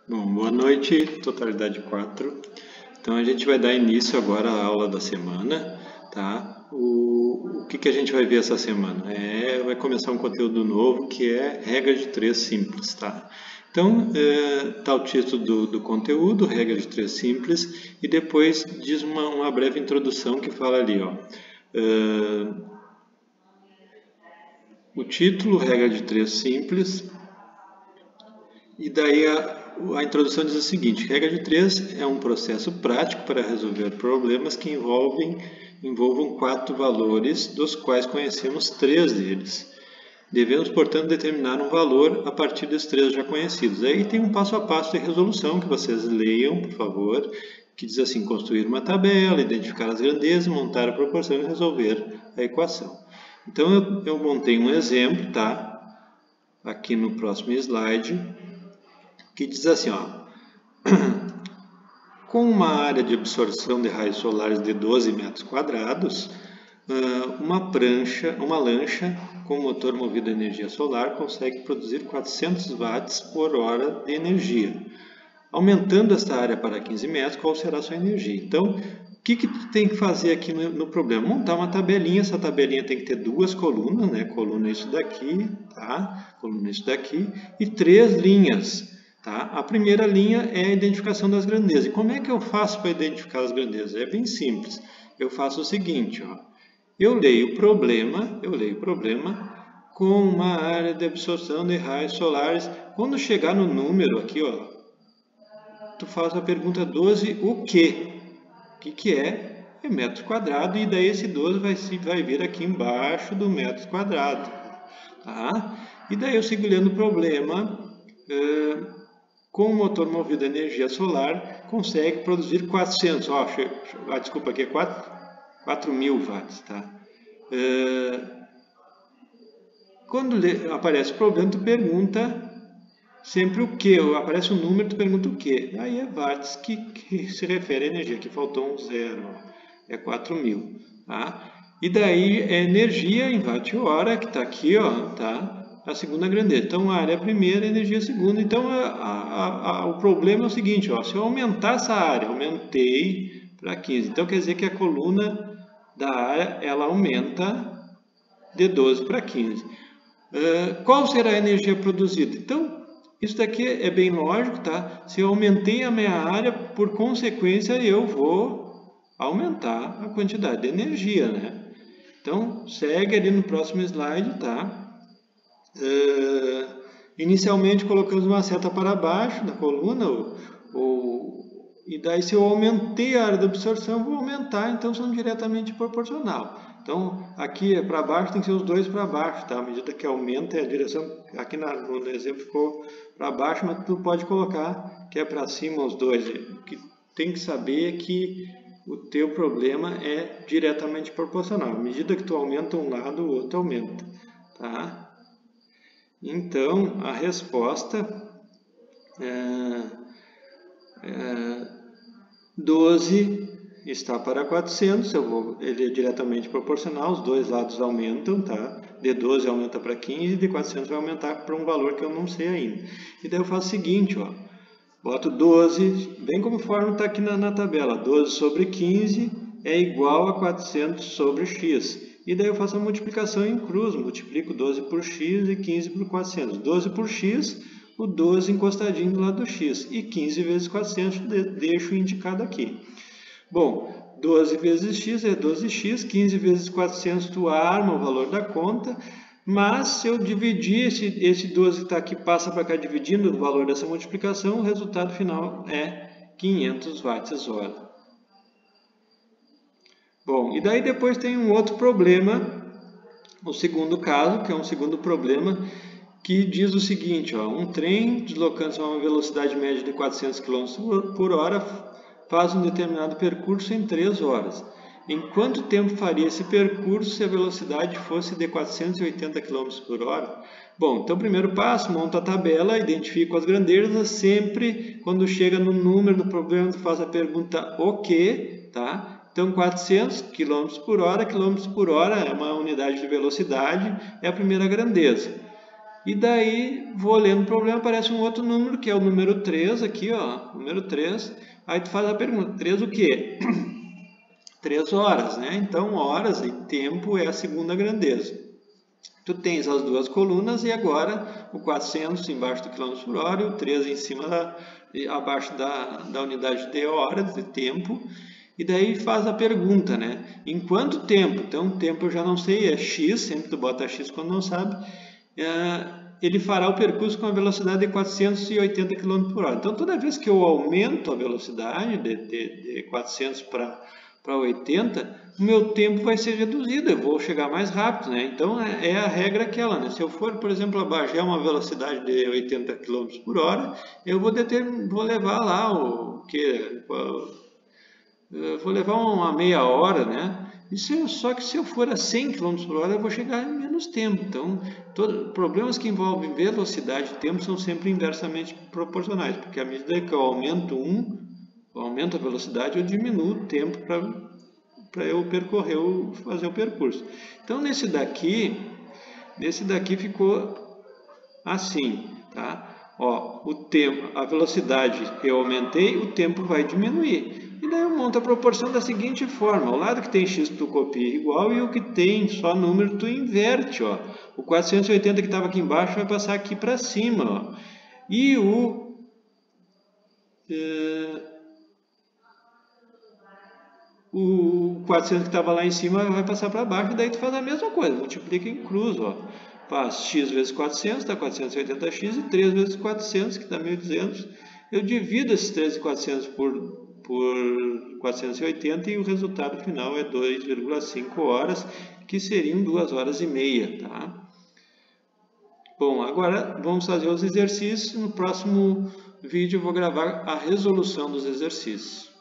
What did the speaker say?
Bom, boa noite, totalidade 4. Então a gente vai dar início agora à aula da semana, tá? O que a gente vai ver essa semana? Vai começar um conteúdo novo que é regra de 3 simples, tá? Então, tá o título do conteúdo, regra de 3 simples, e depois diz uma breve introdução que fala ali, ó. O título, regra de 3 simples, e daí a introdução diz o seguinte: regra de 3 é um processo prático para resolver problemas que envolvam 4 valores, dos quais conhecemos 3 deles. Devemos, portanto, determinar um valor a partir dos 3 já conhecidos. Aí tem um passo a passo de resolução que vocês leiam, por favor, que diz assim: construir uma tabela, identificar as grandezas, montar a proporção e resolver a equação. Então eu montei um exemplo, tá? Aqui no próximo slide, que diz assim, ó, com uma área de absorção de raios solares de 12 metros quadrados, uma lancha com motor movido a energia solar consegue produzir 400 watts por hora de energia. Aumentando esta área para 15 metros, qual será a sua energia? Então, o que tu tem que fazer aqui no problema? Montar uma tabelinha. Essa tabelinha tem que ter 2 colunas, né? Coluna isso daqui, tá? Coluna isso daqui, e 3 linhas. Tá? A primeira linha é a identificação das grandezas. E como é que eu faço para identificar as grandezas? É bem simples. Eu faço o seguinte, ó. Eu leio o problema com uma área de absorção de raios solares. Quando chegar no número aqui, ó, tu faz a pergunta 12, o quê? O que é? É metros quadrados, e daí esse 12 vai vir aqui embaixo do metros quadrados. Tá? E daí eu sigo lendo o problema. Com o motor movido a energia solar, consegue produzir 400, desculpa, aqui é 4.000 watts, tá? Quando aparece o problema, tu pergunta sempre o que, aparece um número, tu pergunta o que, aí é watts, que se refere à energia, aqui faltou um zero, ó, é 4.000, tá? E daí é energia em watt-hora, que está aqui, ó, tá? A segunda grandeza. Então, a área é a primeira, a energia é a segunda. Então, o problema é o seguinte, ó, se eu aumentar essa área, aumentei para 15. Então, quer dizer que a coluna da área, ela aumenta de 12 para 15. Qual será a energia produzida? Então, isso daqui é bem lógico, tá? Se eu aumentei a minha área, por consequência, eu vou aumentar a quantidade de energia, né? Então, segue ali no próximo slide, tá? Inicialmente colocamos uma seta para baixo da coluna, e daí se eu aumentei a área de absorção, vou aumentar, então são diretamente proporcional. Então aqui é para baixo, tem que ser os dois para baixo, tá? À medida que aumenta a direção, aqui no exemplo ficou para baixo, mas tu pode colocar que é para cima os dois. O que tem que saber é que o teu problema é diretamente proporcional. À medida que tu aumenta um lado, o outro aumenta, tá? Então, a resposta 12 está para 400, ele é diretamente proporcional, os dois lados aumentam, tá? De 12 aumenta para 15, de 400 vai aumentar para um valor que eu não sei ainda. E daí eu faço o seguinte, ó, boto 12, bem conforme está aqui na tabela, 12 sobre 15 é igual a 400 sobre x. E daí eu faço a multiplicação em cruz, multiplico 12 por x e 15 por 400. 12 por x, o 12 encostadinho do lado do x. E 15 vezes 400, deixo indicado aqui. Bom, 12 vezes x é 12x, 15 vezes 400 tu arma o valor da conta, mas se eu dividir esse 12 que está aqui, passa para cá dividindo o valor dessa multiplicação, o resultado final é 500 watts-hora. Bom, e daí depois tem um outro problema, o segundo caso, que é um segundo problema, que diz o seguinte, ó, um trem deslocando-se a uma velocidade média de 400 km por hora faz um determinado percurso em 3 horas. Em quanto tempo faria esse percurso se a velocidade fosse de 480 km por hora? Bom, então primeiro passo, monta a tabela, identifica as grandezas, sempre quando chega no número do problema, tu faz a pergunta o que, tá? Então, 400 km por hora é uma unidade de velocidade, é a primeira grandeza. E daí, vou lendo o problema, aparece um outro número, que é o número 3 aqui, ó, número 3. Aí tu faz a pergunta, 3 o quê? 3 horas, né? Então, horas e tempo é a segunda grandeza. Tu tens as duas colunas e agora o 400 embaixo do quilômetro por hora e o 3 em cima, abaixo da unidade de horas, de tempo. E daí faz a pergunta, né? Em quanto tempo? Então, tempo eu já não sei, é x, sempre tu bota x quando não sabe. Ele fará o percurso com a velocidade de 480 km por hora. Então, toda vez que eu aumento a velocidade de 400 para 80, o meu tempo vai ser reduzido, eu vou chegar mais rápido, né? Então, é a regra aquela, né? Se eu for, por exemplo, abaixar uma velocidade de 80 km por hora, eu vou levar lá o que... vou levar uma meia hora, né? Só que se eu for a 100 km por hora, eu vou chegar em menos tempo. Então, problemas que envolvem velocidade e tempo são sempre inversamente proporcionais, porque à medida que eu aumento a velocidade, eu diminuo o tempo para eu fazer o percurso. Então, nesse daqui ficou assim, tá? Ó, a velocidade eu aumentei, o tempo vai diminuir. E daí eu monto a proporção da seguinte forma: o lado que tem x tu copia igual e o que tem só número tu inverte, ó. O 480 que estava aqui embaixo vai passar aqui para cima, ó. E o 400 que estava lá em cima vai passar para baixo, e daí tu faz a mesma coisa, multiplica em cruz, ó. Faz x vezes 400, dá 480x, e 3 vezes 400, que dá 1.200. Eu divido esses 3.400 por 480 e o resultado final é 2,5 horas, que seriam 2 horas e meia, tá? Bom, agora vamos fazer os exercícios. No próximo vídeo eu vou gravar a resolução dos exercícios.